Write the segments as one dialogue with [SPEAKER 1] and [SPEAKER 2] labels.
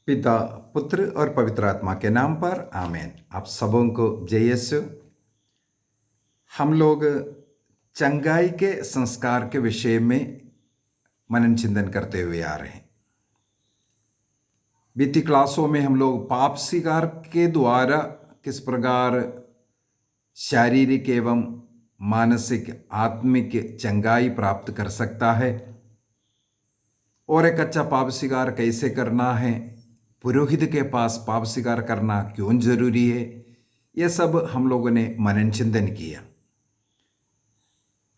[SPEAKER 1] पिता, पुत्र और पवित्र आत्मा के नाम पर आमीन। आप सबों को जय यीशु। हम लोग चंगाई के संस्कार के विषय में मनन चिंतन करते हुए आ रहे हैं। बीती क्लासों में हम लोग पाप स्वीकार के द्वारा किस प्रकार शारीरिक एवं मानसिक आत्मिक चंगाई प्राप्त कर सकता है और एक अच्छा पाप स्वीकार कैसे करना है, पुरोहित के पास पाप स्वीकार करना क्यों जरूरी है, यह सब हम लोगों ने मनन चिंतन किया।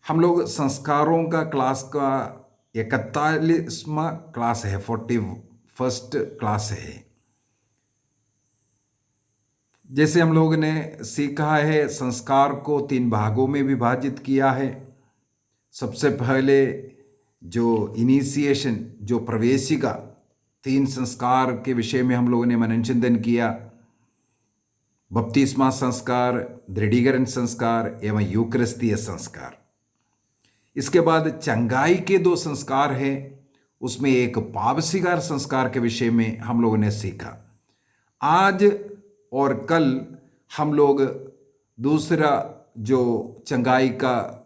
[SPEAKER 1] हम लोग संस्कारों का क्लास का 41वां क्लास है, 41st क्लास है। जैसे हम लोग ने सीखा है, संस्कार को 3 भागों में विभाजित किया है। सबसे पहले जो इनिशिएशन, जो प्रवेशिका, 3 संस्कार के विषय में हम लोगों ने मनन चिंतन किया। बपतिस्मा संस्कार, दृढ़ीकरण संस्कार एवं यूकरिस्तीय संस्कार। इसके बाद चंगाई के 2 संस्कार हैं, उसमें एक पाप स्वीकार संस्कार के विषय में हम लोगों ने सीखा। आज और कल हम लोग दूसरा जो चंगाई का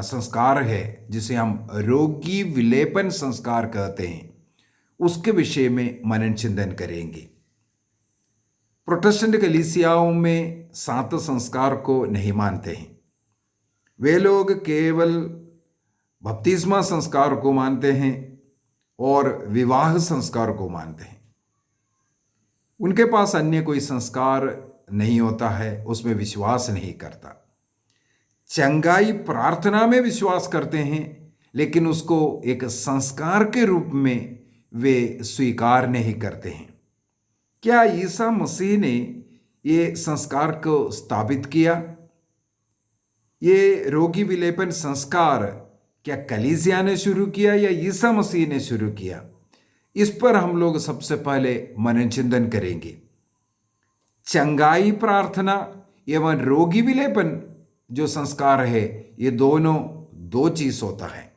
[SPEAKER 1] संस्कार है, जिसे हम रोगी विलेपन संस्कार कहते हैं, उसके विषय में मनन चिंतन करेंगे। प्रोटेस्टेंट कलीसियाओं में 7 संस्कार को नहीं मानते हैं। वे लोग केवल बपतिस्मा संस्कार को मानते हैं और विवाह संस्कार को मानते हैं। उनके पास अन्य कोई संस्कार नहीं होता है, उसमें विश्वास नहीं करता। चंगाई प्रार्थना में विश्वास करते हैं, लेकिन उसको एक संस्कार के रूप में वे स्वीकार नहीं करते हैं। क्या ईसा मसीह ने ये संस्कार को स्थापित किया? ये रोगी विलेपन संस्कार क्या कलीसिया ने शुरू किया या ईसा मसीह ने शुरू किया? इस पर हम लोग सबसे पहले मनन चिंतन करेंगे। चंगाई प्रार्थना एवं रोगी विलेपन जो संस्कार है, ये दोनों 2 चीज होता है।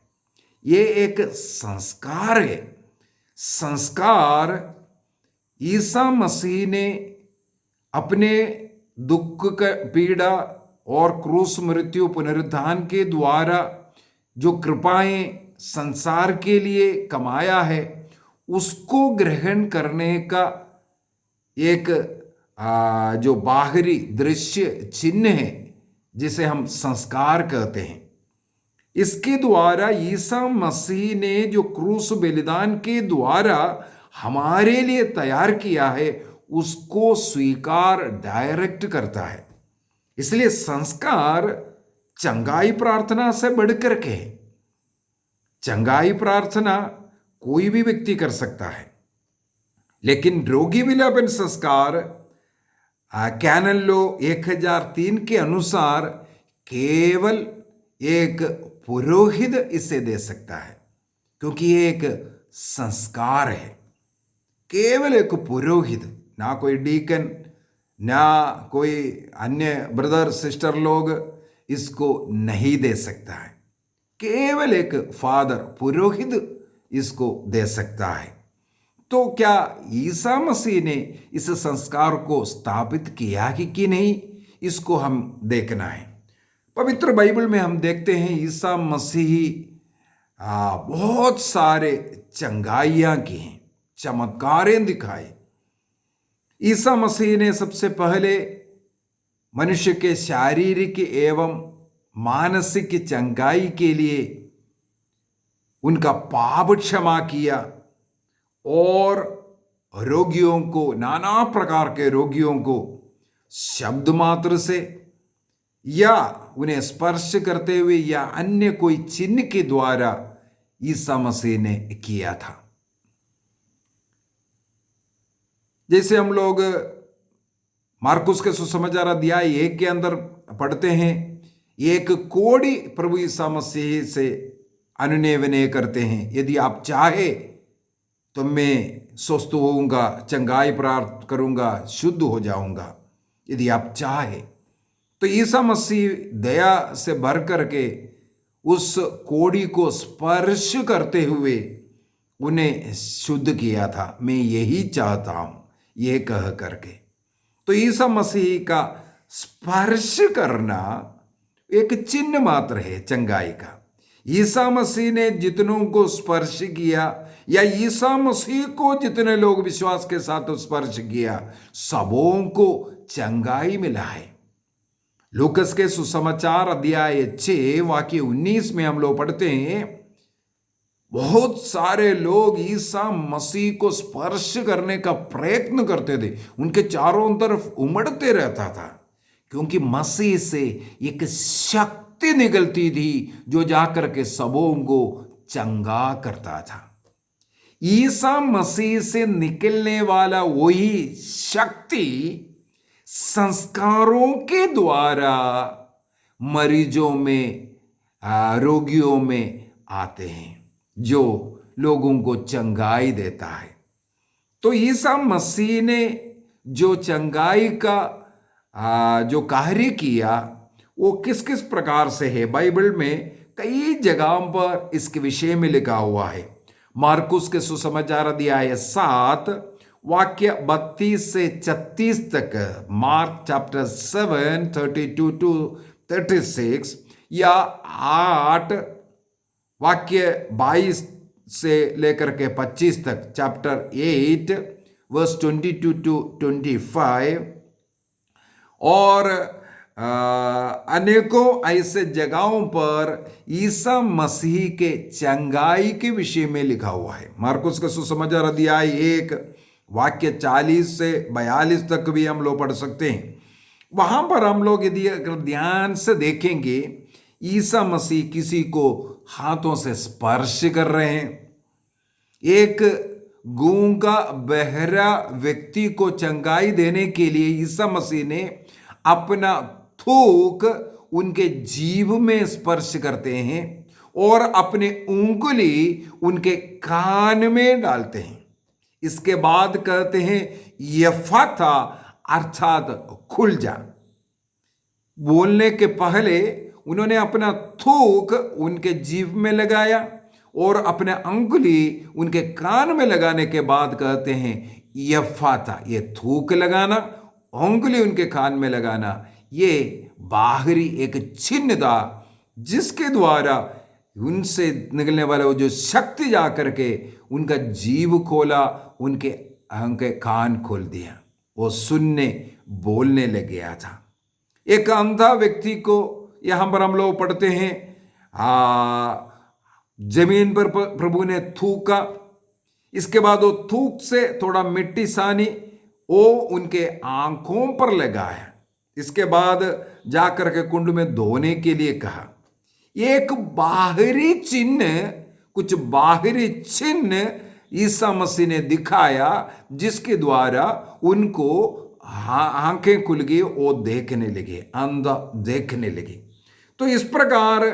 [SPEAKER 1] ये एक संस्कार है। संस्कार ईसा मसीह ने अपने दुख का पीड़ा और क्रूस मृत्यु पुनरुत्थान के द्वारा जो कृपाएं संसार के लिए कमाया है, उसको ग्रहण करने का एक जो बाहरी दृश्य चिन्ह है, जिसे हम संस्कार कहते हैं। इसके द्वारा ईसा मसीह ने जो क्रूस बलिदान के द्वारा हमारे लिए तैयार किया है, उसको स्वीकार डायरेक्ट करता है। इसलिए संस्कार चंगाई प्रार्थना से बढ़कर के है। चंगाई प्रार्थना कोई भी व्यक्ति कर सकता है, लेकिन रोगी विलेपन संस्कार कैनन लॉ 1003 के अनुसार केवल एक पुरोहित इसे दे सकता है, क्योंकि ये एक संस्कार है। केवल एक पुरोहित, ना कोई डीकन, ना कोई अन्य ब्रदर सिस्टर लोग इसको नहीं दे सकता है। केवल एक फादर, पुरोहित इसको दे सकता है। तो क्या ईसा मसीह ने इस संस्कार को स्थापित किया कि नहीं, इसको हम देखना है। पवित्र बाइबल में हम देखते हैं ईसा मसीह बहुत सारे चंगाइयां की हैं, चमत्कारें दिखाए। ईसा मसीह ने सबसे पहले मनुष्य के शारीरिक एवं मानसिक चंगाई के लिए उनका पाप क्षमा किया और रोगियों को, नाना प्रकार के रोगियों को शब्द मात्र से या उन्हें स्पर्श करते हुए या अन्य कोई चिन्ह के द्वारा ईसा मसीह ने किया था। जैसे हम लोग मार्कुस के सुसमाचार अध्याय 1 के अंदर पढ़ते हैं, एक कोढ़ी प्रभु ईसा मसीह से अनुनय विनय करते हैं, यदि आप चाहे तो मैं स्वस्थ होऊंगा, चंगाई प्राप्त करूंगा, शुद्ध हो जाऊंगा, यदि आप चाहे। तो ईसा मसीह दया से भर करके उस कोढ़ी को स्पर्श करते हुए उन्हें शुद्ध किया था। मैं यही चाहता हूं, ये कह करके। तो ईसा मसीह का स्पर्श करना एक चिन्ह मात्र है चंगाई का। ईसा मसीह ने जितनों को स्पर्श किया, या ईसा मसीह को जितने लोग विश्वास के साथ स्पर्श किया, सबों को चंगाई मिला है। लूकस के सुसमाचार अध्याय 6 वाक्य 19 में हम लोग पढ़ते हैं, बहुत सारे लोग ईसा मसीह को स्पर्श करने का प्रयत्न करते थे, उनके चारों तरफ उमड़ते रहता था, क्योंकि मसीह से एक शक्ति निकलती थी जो जाकर के सबों को चंगा करता था। ईसा मसीह से निकलने वाला वही शक्ति संस्कारों के द्वारा मरीजों में, रोगियों में आते हैं, जो लोगों को चंगाई देता है। तो ईसा मसीह ने जो चंगाई का जो कार्य किया, वो किस किस प्रकार से है, बाइबल में कई जगहों पर इसके विषय में लिखा हुआ है। मार्कुस के सुसमाचार अध्याय 7 वाक्य 32 से 36 तक, मार्क चैप्टर 7 32 to 36, या 8 वाक्य 22 से लेकर के 25 तक, चैप्टर 8 वर्स 22 to 25, और अनेकों ऐसे जगहों पर ईसा मसीह के चंगाई के विषय में लिखा हुआ है। मार्कुस का सुसमाचार अध्याय 1 वाक्य 40 से 42 तक भी हम लोग पढ़ सकते हैं। वहां पर हम लोग यदि अगर ध्यान से देखेंगे, ईसा मसीह किसी को हाथों से स्पर्श कर रहे हैं। एक गूंगा बहरा व्यक्ति को चंगाई देने के लिए ईसा मसीह ने अपना थूक उनके जीभ में स्पर्श करते हैं और अपने उंगली उनके कान में डालते हैं। इसके बाद कहते हैं यफाता, अर्थात खुल जा। बोलने के पहले उन्होंने अपना थूक उनके जीभ में लगाया और अपने उंगली उनके कान में लगाने के बाद कहते हैं यफाता। ये थूक लगाना, उंगली उनके कान में लगाना, ये बाहरी एक चिन्ह था जिसके द्वारा उनसे निकलने वाला वो जो शक्ति जा करके उनका जीभ खोला, उनके कान खोल दिया, वो सुनने बोलने लग गया था। एक अंधा व्यक्ति को यहां पर हम लोग पढ़ते हैं, जमीन पर प्रभु ने थूका, इसके बाद वो थूक से थोड़ा मिट्टी सानी, वो उनके आंखों पर लगाया, इसके बाद जाकर के कुंड में धोने के लिए कहा। एक बाहरी चिन्ह, कुछ बाहरी चिन्ह ईसा मसीह ने दिखाया, जिसके द्वारा उनको आंखें खुल गई, वो देखने लगे, अंधा देखने लगे। तो इस प्रकार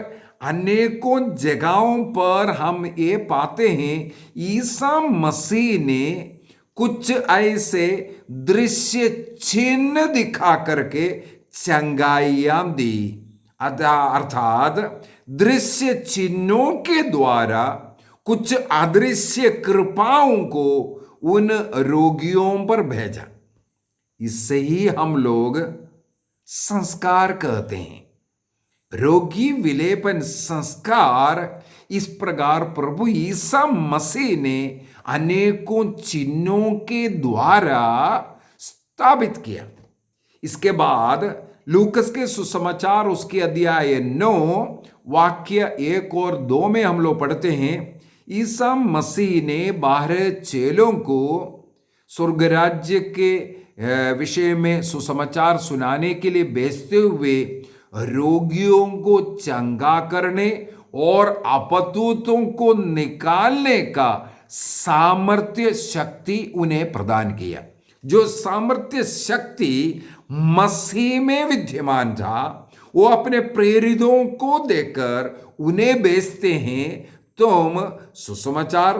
[SPEAKER 1] अनेकों जगहों पर हम ये पाते हैं, ईसा मसीह ने कुछ ऐसे दृश्य चिन्ह दिखा करके चंगाइयां दी, अर्थात दृश्य चिन्हों के द्वारा कुछ अदृश्य कृपाओं को उन रोगियों पर भेजा। इससे ही हम लोग संस्कार कहते हैं, रोगी विलेपन संस्कार। इस प्रकार प्रभु ईसा मसीह ने अनेकों चिन्हों के द्वारा स्थापित किया। इसके बाद लूकस के सुसमाचार उसके अध्याय 9 वाक्य 1 और 2 में हम लोग पढ़ते हैं, ईसा मसीह ने 12 चेलों को स्वर्ग राज्य के विषय में सुसमाचार सुनाने के लिए भेजते हुए रोगियों को चंगा करने और अपतूतों को निकालने का सामर्थ्य शक्ति उन्हें प्रदान किया। जो सामर्थ्य शक्ति मसीह में विद्यमान था, वो अपने प्रेरितों को देकर उन्हें भेजते हैं, तुम सुसमाचार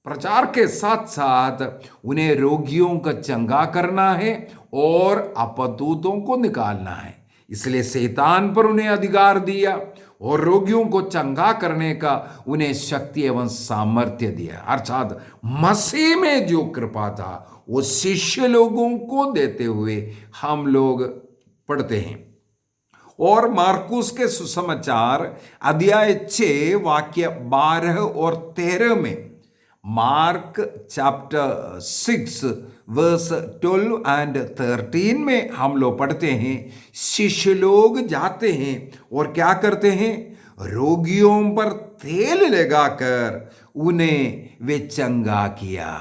[SPEAKER 1] प्रचार के साथ साथ उन्हें रोगियों का चंगा करना है और अपतूतों को निकालना है। इसलिए शैतान पर उन्हें अधिकार दिया, और रोगियों को चंगा करने का उन्हें शक्ति एवं सामर्थ्य दिया। अर्थात मसीह में जो कृपा था वो शिष्य लोगों को देते हुए हम लोग पढ़ते हैं। और मार्कुस के सुसमाचार अध्याय 6 वाक्य 12 और 13 में, मार्क चैप्टर 6 वर्स 12 एंड 13 में हम लोग पढ़ते हैं, शिष्य लोग जाते हैं और क्या करते हैं, रोगियों पर तेल लगाकर उन्हें वे चंगा किया।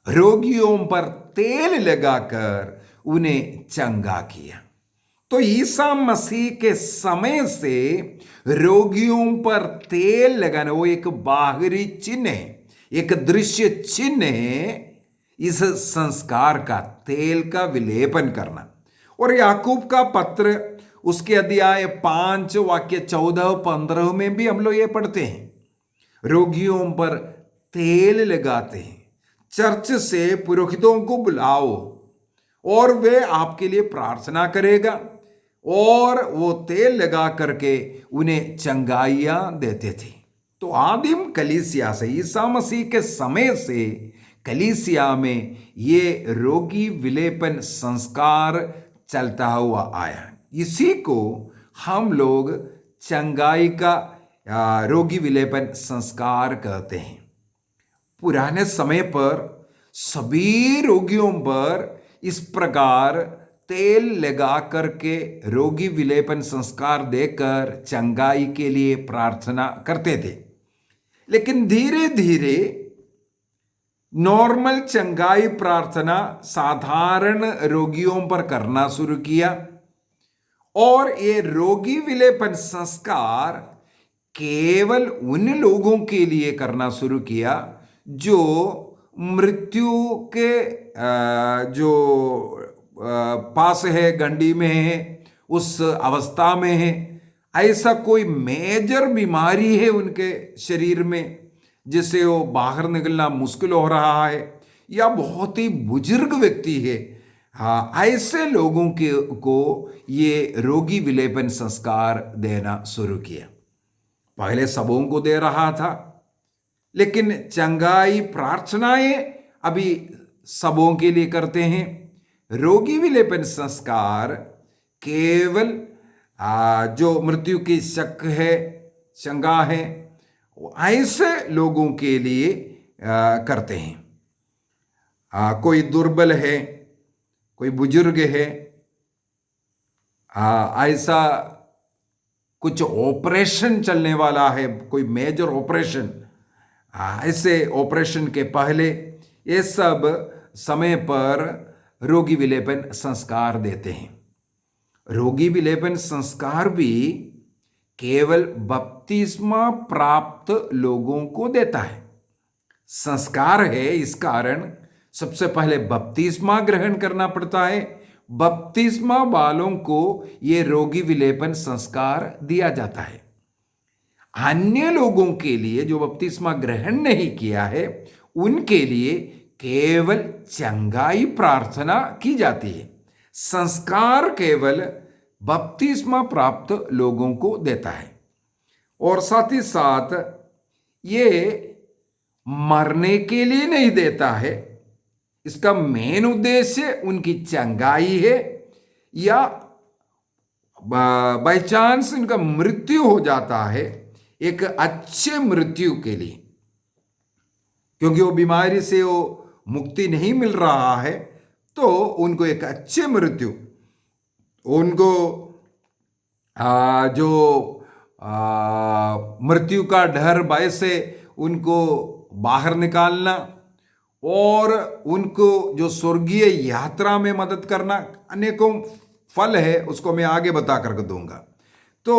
[SPEAKER 1] रोगियों पर तेल लगाकर उन्हें चंगा किया। तो ईसा मसीह के समय से रोगियों पर तेल लगाना वो एक बाहरी चिन्ह है, एक दृश्य चिन्ह है इस संस्कार का, तेल का विलेपन करना। और याकूब का पत्र उसके अध्याय 5 वाक्य 14-15 में भी हम लोग ये पढ़ते हैं, रोगियों पर तेल लगाते हैं, चर्च से पुरोहितों को बुलाओ और वे आपके लिए प्रार्थना करेगा, और वो तेल लगा करके उन्हें चंगाइयां देते थे। तो आदिम कलीसिया से, ईसा मसीह के समय से कलीसिया में ये रोगी विलेपन संस्कार चलता हुआ आया। इसी को हम लोग चंगाई का रोगी विलेपन संस्कार कहते हैं। पुराने समय पर सभी रोगियों पर इस प्रकार तेल लगा करके रोगी विलेपन संस्कार देकर चंगाई के लिए प्रार्थना करते थे। लेकिन धीरे धीरे नॉर्मल चंगाई प्रार्थना साधारण रोगियों पर करना शुरू किया, और ये रोगी विलेपन संस्कार केवल उन लोगों के लिए करना शुरू किया जो मृत्यु के जो पास है, गंडी में है, उस अवस्था में है, ऐसा कोई मेजर बीमारी है उनके शरीर में जिससे वो बाहर निकलना मुश्किल हो रहा है, या बहुत ही बुजुर्ग व्यक्ति है, हाँ, ऐसे लोगों को ये रोगी विलेपन संस्कार देना शुरू किया। पहले सबों को दे रहा था, लेकिन चंगाई प्रार्थनाएं अभी सबों के लिए करते हैं। रोगी विलेपन संस्कार केवल जो मृत्यु की शक है, शंका है, ऐसे लोगों के लिए करते हैं। कोई दुर्बल है, कोई बुजुर्ग है, ऐसा कुछ ऑपरेशन चलने वाला है, कोई मेजर ऑपरेशन, ऐसे ऑपरेशन के पहले ये सब समय पर रोगी विलेपन संस्कार देते हैं। रोगी विलेपन संस्कार भी केवल बपतिस्मा प्राप्त लोगों को देता है। संस्कार है, इस कारण सबसे पहले बपतिस्मा ग्रहण करना पड़ता है। बपतिस्मा वालों को ये रोगी विलेपन संस्कार दिया जाता है। अन्य लोगों के लिए जो बपतिस्मा ग्रहण नहीं किया है, उनके लिए केवल चंगाई प्रार्थना की जाती है। संस्कार केवल बपतिस्मा प्राप्त लोगों को देता है, और साथ ही साथ ये मरने के लिए नहीं देता है। इसका मेन उद्देश्य उनकी चंगाई है, या बाय चांस इनका मृत्यु हो जाता है, एक अच्छे मृत्यु के लिए, क्योंकि वो बीमारी से वो मुक्ति नहीं मिल रहा है, तो उनको एक अच्छे मृत्यु, उनको जो मृत्यु का डर, भय से उनको बाहर निकालना, और उनको जो स्वर्गीय यात्रा में मदद करना, अनेकों फल है, उसको मैं आगे बता कर दूंगा। तो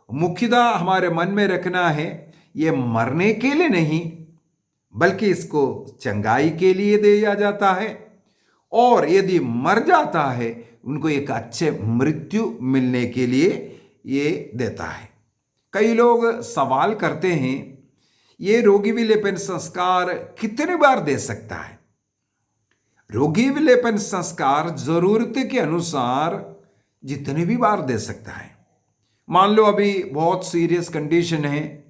[SPEAKER 1] मुख्यतः हमारे मन में रखना है, ये मरने के लिए नहीं, बल्कि इसको चंगाई के लिए दिया जाता है, और यदि मर जाता है उनको एक अच्छे मृत्यु मिलने के लिए ये देता है। कई लोग सवाल करते हैं, ये रोगी विलेपन संस्कार कितनी बार दे सकता है? रोगी विलेपन संस्कार जरूरत के अनुसार जितने भी बार दे सकता है। मान लो अभी बहुत सीरियस कंडीशन है,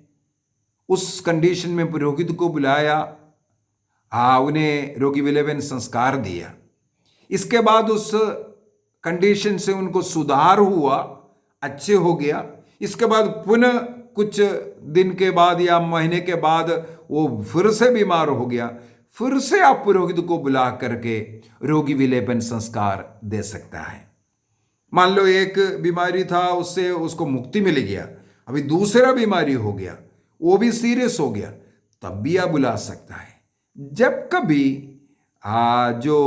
[SPEAKER 1] उस कंडीशन में पुरोहित को बुलाया, उन्हें रोगी विलेपन संस्कार दिया। इसके बाद उस कंडीशन से उनको सुधार हुआ, अच्छे हो गया। इसके बाद पुनः कुछ दिन के बाद या महीने के बाद वो फिर से बीमार हो गया, फिर से आप पुरोहित को बुला करके रोगी विलेपन संस्कार दे सकता है। मान लो एक बीमारी था, उससे उसको मुक्ति मिल गया, अभी दूसरा बीमारी हो गया, वो भी सीरियस हो गया, तब भी आप बुला सकता है। जब कभी जो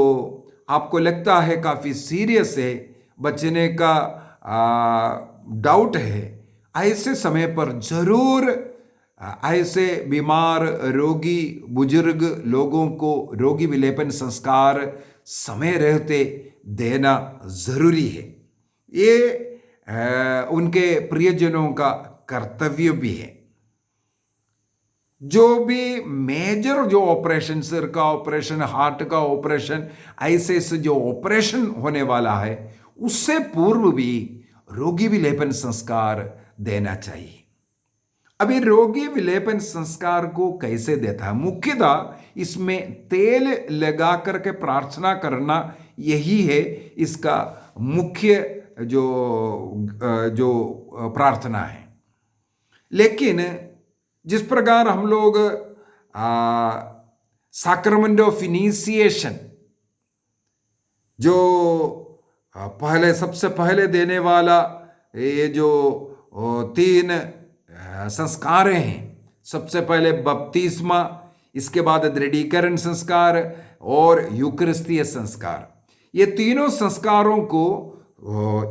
[SPEAKER 1] आपको लगता है काफ़ी सीरियस है, बचने का डाउट है, ऐसे समय पर जरूर ऐसे बीमार रोगी बुजुर्ग लोगों को रोगी विलेपन संस्कार समय रहते देना जरूरी है। ये उनके प्रियजनों का कर्तव्य भी है। जो भी मेजर जो ऑपरेशन, सिर का ऑपरेशन, हार्ट का ऑपरेशन, ऐसे से जो ऑपरेशन होने वाला है, उससे पूर्व भी रोगी विलेपन संस्कार देना चाहिए। अभी रोगी विलेपन संस्कार को कैसे देता है? मुख्यतः इसमें तेल लगा करके प्रार्थना करना, यही है इसका मुख्य जो प्रार्थना है। लेकिन जिस प्रकार हम लोग सैक्रामेंट ऑफ इनिशिएशन जो पहले सबसे पहले देने वाला, ये जो 3 संस्कार हैं, सबसे पहले बपतिस्मा, इसके बाद दृढ़ीकरण संस्कार और यूकरिस्तीय संस्कार, ये तीनों संस्कारों को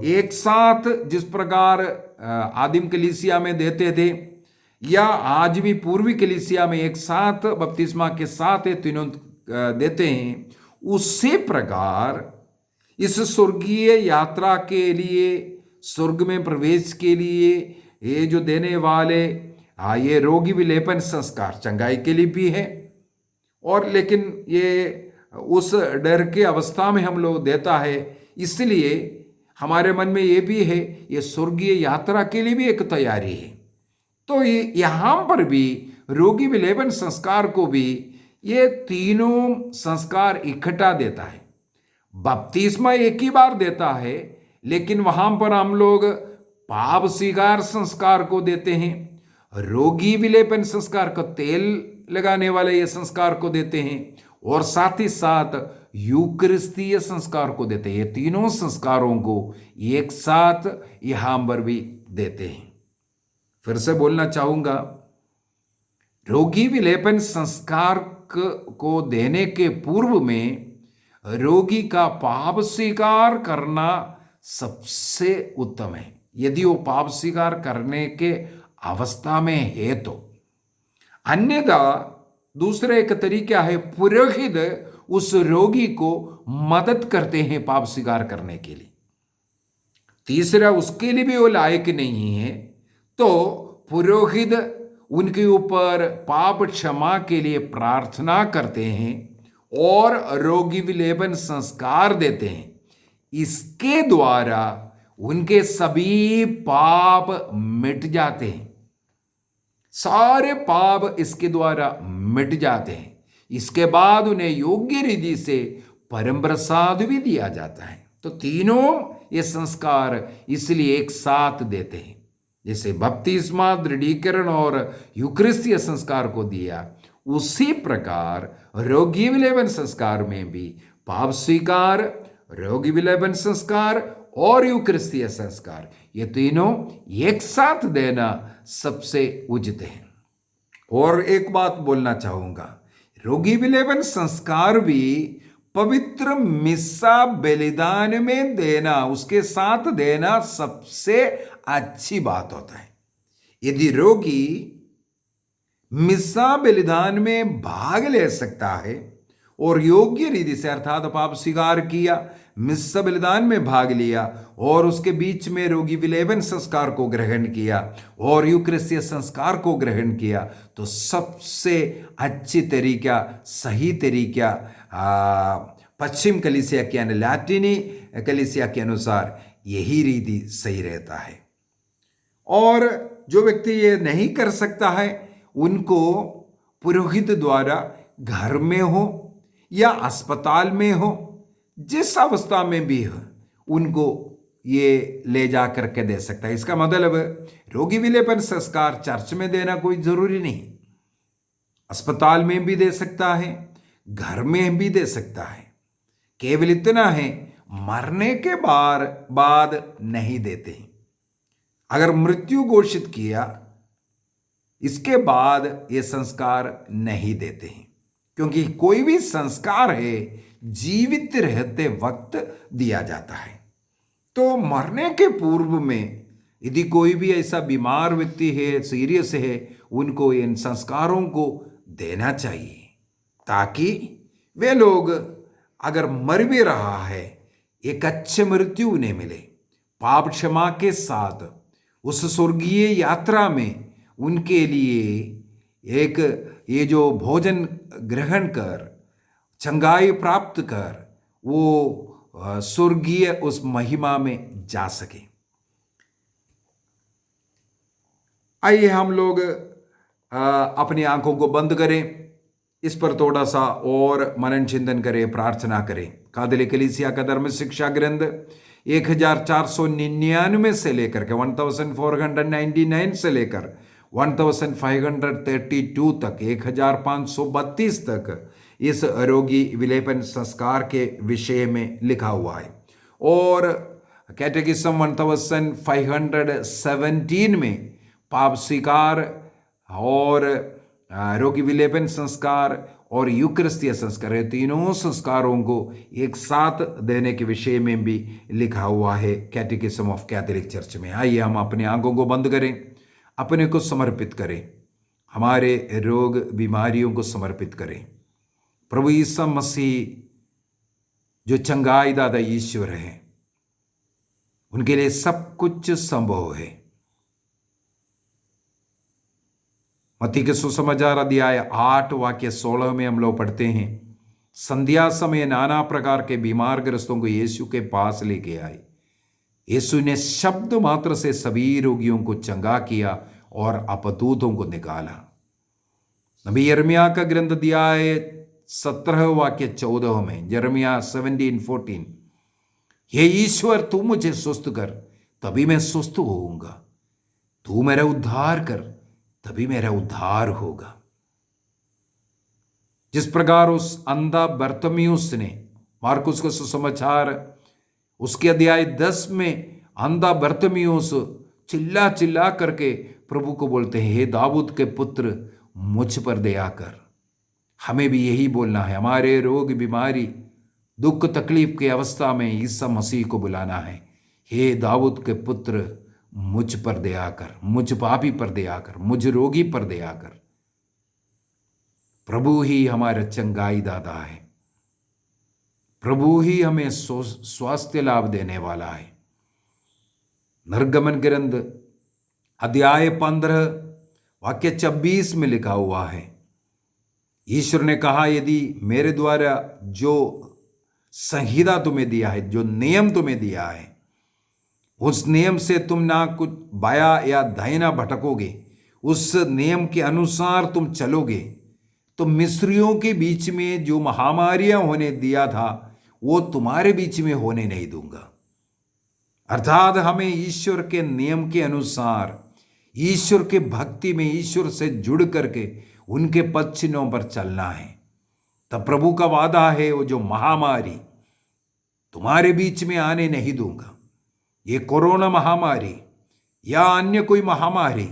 [SPEAKER 1] एक साथ जिस प्रकार आदिम कलीसिया में देते थे, या आज भी पूर्वी कलीसिया में एक साथ बपतिस्मा के साथ ये तीनों देते हैं, उसी प्रकार इस स्वर्गीय यात्रा के लिए, स्वर्ग में प्रवेश के लिए ये जो देने वाले ये रोगी विलेपन संस्कार चंगाई के लिए भी है। और लेकिन ये उस डर के अवस्था में हम लोग देता है, इसलिए हमारे मन में ये भी है, ये स्वर्गीय यात्रा के लिए भी एक तैयारी है। तो यहाँ पर भी रोगी विलेपन संस्कार को भी ये तीनों संस्कार इकट्ठा देता है। बपतिस्मा एक ही बार देता है, लेकिन वहां पर हम लोग पाप स्वीकार संस्कार को देते हैं, रोगी विलेपन संस्कार को तेल लगाने वाले ये संस्कार को देते हैं, और साथ ही साथ यूकरिस्तीय संस्कार को देते हैं। ये तीनों संस्कारों को एक साथ यहां पर भी देते हैं। फिर से बोलना चाहूंगा, रोगी विलेपन संस्कार को देने के पूर्व में रोगी का पाप स्वीकार करना सबसे उत्तम है, यदि वो पाप स्वीकार करने के अवस्था में है तो। अन्यथा दूसरा एक तरीका है, पुरोहित उस रोगी को मदद करते हैं पाप स्वीकार करने के लिए। तीसरा, उसके लिए भी वो लायक नहीं है तो पुरोहित उनके ऊपर पाप क्षमा के लिए प्रार्थना करते हैं और रोगी विलेपन संस्कार देते हैं। इसके द्वारा उनके सभी पाप मिट जाते हैं, सारे पाप इसके द्वारा मिट जाते हैं। इसके बाद उन्हें योग्य रीति से परम प्रसाद भी दिया जाता है। तो तीनों ये संस्कार इसलिए एक साथ देते हैं। जैसे बपतिस्मा, दृढ़ीकरण और यूकरिस्तीय संस्कार को दिया, उसी प्रकार रोगी विलेपन संस्कार में भी पाप स्वीकार, रोगी विलेपन संस्कार और यूकरिस्तीय संस्कार, ये तीनों एक साथ देना सबसे उचित है। और एक बात बोलना चाहूंगा, रोगी विलेपन संस्कार भी पवित्र मिस्सा बलिदान में देना, उसके साथ देना सबसे अच्छी बात होता है। यदि रोगी मिस्सा बलिदान में भाग ले सकता है और योग्य रीति से, अर्थात पाप स्वीकार किया, मिस्सा बलिदान में भाग लिया और उसके बीच में रोगी विलेपन संस्कार को ग्रहण किया और यूकरिस्तीय संस्कार को ग्रहण किया, तो सबसे अच्छी तरीका, सही तरीका पश्चिम कलीसिया के यानी लैटिनी कलीसिया के अनुसार यही रीति सही रहता है। और जो व्यक्ति ये नहीं कर सकता है उनको पुरोहित द्वारा घर में हो या अस्पताल में हो, जिस अवस्था में भी हो, उनको ये ले जा करके दे सकता है। इसका मतलब रोगी विलेपन संस्कार चर्च में देना कोई जरूरी नहीं, अस्पताल में भी दे सकता है, घर में भी दे सकता है। केवल इतना है, मरने के बाद नहीं देते। अगर मृत्यु घोषित किया इसके बाद ये संस्कार नहीं देते हैं, क्योंकि कोई भी संस्कार है जीवित रहते वक्त दिया जाता है। तो मरने के पूर्व में यदि कोई भी ऐसा बीमार व्यक्ति है, सीरियस है, उनको इन संस्कारों को देना चाहिए, ताकि वे लोग अगर मर भी रहा है एक अच्छी मृत्यु उन्हें मिले, पाप क्षमा के साथ उस स्वर्गीय यात्रा में उनके लिए एक ये जो भोजन ग्रहण कर चंगाई प्राप्त कर वो स्वर्गीय उस महिमा में जा सके। आइए हम लोग अपनी आंखों को बंद करें, इस पर थोड़ा सा और मनन चिंतन करें, प्रार्थना करें। कादिल कलीसिया का धर्म शिक्षा ग्रंथ 1499 से लेकर के 1499 से लेकर 1532 तक 1532 तक इस रोगी विलेपन संस्कार के विषय में लिखा हुआ है। और कैटेकिज्म 1517 में पाप स्वीकार और रोगी विलेपन संस्कार और यूकरिस्तीय संस्कार, तीनों संस्कारों को एक साथ देने के विषय में भी लिखा हुआ है कैटेकिज्म ऑफ कैथोलिक चर्च में। आइए हम अपनी आंखों को बंद करें, अपने को समर्पित करें, हमारे रोग बीमारियों को समर्पित करें। प्रभु यीशु मसीह जो चंगाई दाता ईश्वर है, उनके लिए सब कुछ संभव है। मत्ती के सुसमाचार अध्याय 8 वाक्य 16 में हम लोग पढ़ते हैं, संध्या समय नाना प्रकार के बीमार ग्रस्तों को यीशु के पास लेके आए। यीशु ने शब्द मात्र से सभी रोगियों को चंगा किया और अपतूतों को निकाला। नबी यिर्मयाह का ग्रंथ अध्याय 17 वाक्य 14 में, यिर्मयाह 17:14, हे ईश्वर तू मुझे स्वस्थ कर तभी मैं स्वस्थ होऊंगा, तू मेरा उद्धार कर तभी मेरा उद्धार होगा। जिस प्रकार उस अंधा बर्तमियुस ने, मार्कुस का सुसमाचार उसके अध्याय 10 में अंधा बर्तमियुस चिल्ला चिल्ला करके प्रभु को बोलते हैं, हे दाऊद के पुत्र मुझ पर दया कर। हमें भी यही बोलना है, हमारे रोग बीमारी दुख तकलीफ के अवस्था में ईसा मसीह को बुलाना है, हे दाऊद के पुत्र मुझ पर दया कर, मुझ पापी पर दया कर, मुझ रोगी पर दया कर। प्रभु ही हमारा चंगाई दाता है, प्रभु ही हमें स्वास्थ्य लाभ देने वाला है। निर्गमन ग्रंथ अध्याय 15 वाक्य 26 में लिखा हुआ है, ईश्वर ने कहा, यदि मेरे द्वारा जो संहिता तुम्हें दिया है, जो नियम तुम्हें दिया है, उस नियम से तुम ना कुछ बाया या दाहिना भटकोगे, उस नियम के अनुसार तुम चलोगे, तो मिस्रियों के बीच में जो महामारियां होने दिया था वो तुम्हारे बीच में होने नहीं दूंगा। अर्थात हमें ईश्वर के नियम के अनुसार, ईश्वर के भक्ति में ईश्वर से जुड़ करके उनके पद चिन्हों पर चलना है। तब प्रभु का वादा है, वो जो महामारी तुम्हारे बीच में आने नहीं दूंगा, ये कोरोना महामारी या अन्य कोई महामारी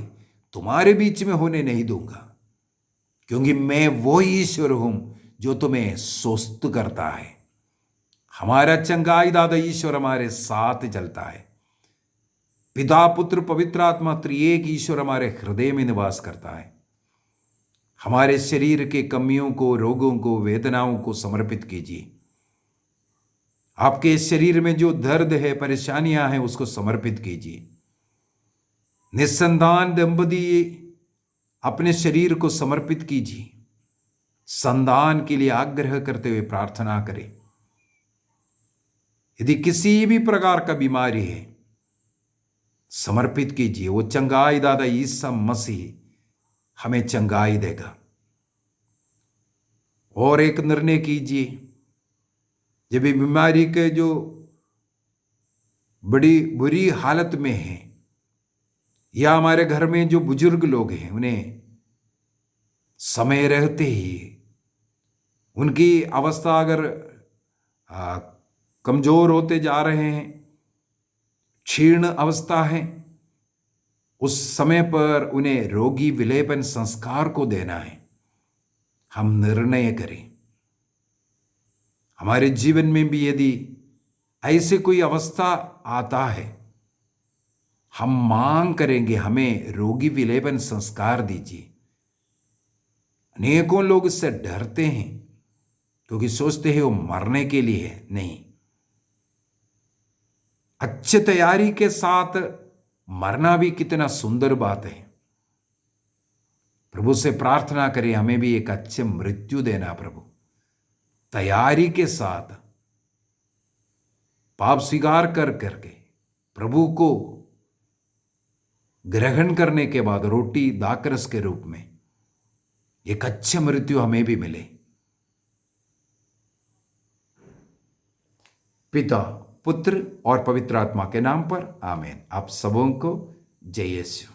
[SPEAKER 1] तुम्हारे बीच में होने नहीं दूंगा, क्योंकि मैं वो ईश्वर हूं जो तुम्हें स्वस्थ करता है। हमारा चंगाई दाता ईश्वर हमारे साथ चलता है। पिता पुत्र पवित्र आत्मा त्रिएक ईश्वर हमारे हृदय में निवास करता है। हमारे शरीर के कमियों को, रोगों को, वेदनाओं को समर्पित कीजिए। आपके शरीर में जो दर्द है, परेशानियां हैं, उसको समर्पित कीजिए। निस्संतान दंपति अपने शरीर को समर्पित कीजिए। संतान के लिए आग्रह करते हुए प्रार्थना करें। यदि किसी भी प्रकार का बीमारी है, समर्पित कीजिए। वो चंगाई दाता ईसा मसीह हमें चंगाई देगा। और एक निर्णय कीजिए, जब ये बीमारी के जो बड़ी बुरी हालत में हैं, या हमारे घर में जो बुजुर्ग लोग हैं, उन्हें समय रहते ही उनकी अवस्था अगर कमजोर होते जा रहे हैं, क्षीण अवस्था है, उस समय पर उन्हें रोगी विलेपन संस्कार को देना है। हम निर्णय करें। हमारे जीवन में भी यदि ऐसे कोई अवस्था आता है, हम मांग करेंगे, हमें रोगी विलेपन संस्कार दीजिए। अनेकों लोग इससे डरते हैं क्योंकि सोचते हैं वो मरने के लिए है। नहीं, अच्छे तैयारी के साथ मरना भी कितना सुंदर बात है। प्रभु से प्रार्थना करें, हमें भी एक अच्छे मृत्यु देना प्रभु, तैयारी के साथ, पाप स्वीकार करके प्रभु को ग्रहण करने के बाद रोटी दाकरस के रूप में एक अच्छे मृत्यु हमें भी मिले। पिता, पुत्र और पवित्र आत्मा के नाम पर आमीन। आप सबों को जय यीशु।